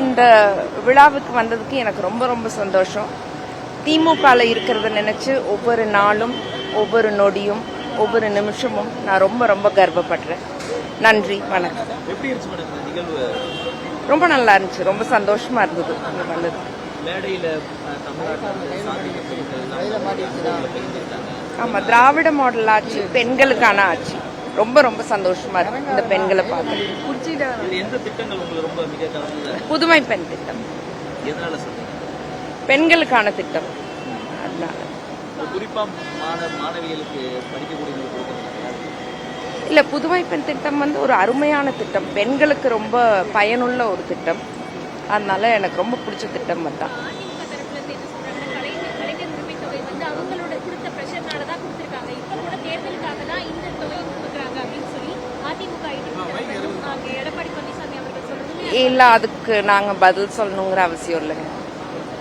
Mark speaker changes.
Speaker 1: இந்த விழாவுக்கு வந்ததுக்கு எனக்கு ரொம்ப ரொம்ப சந்தோஷம். திமுகல இருக்கிறத நினைச்சு ஒவ்வொரு நாளும், ஒவ்வொரு நொடியும், ஒவ்வொரு நிமிஷமும் நான் ரொம்ப ரொம்ப கர்வப்படுறேன். நன்றி, வணக்கம். ரொம்ப நல்லா இருந்துச்சு, ரொம்ப சந்தோஷமா இருந்தது வந்தது. ஆமா, திராவிட மாடல் ஆட்சி, பெண்களுக்கான ஆட்சி. ரொம்ப ரொம்ப சந்தோஷமா இருக்கு இந்த பெண்களை பார்த்து. புதுமை பெண் திட்டம், பெண்களுக்கான திட்டம். அதனால இல்ல, புதுமை பெண் திட்டம் ஒரு அருமையான திட்டம், பெண்களுக்கு ரொம்ப பயனுள்ள ஒரு திட்டம். அதனால எனக்கு ரொம்ப பிடிச்ச திட்டம் தான். இல்ல, அதுக்கு நாங்க பதில் சொல்லணுங்கிற அவசியம் இல்லைங்க.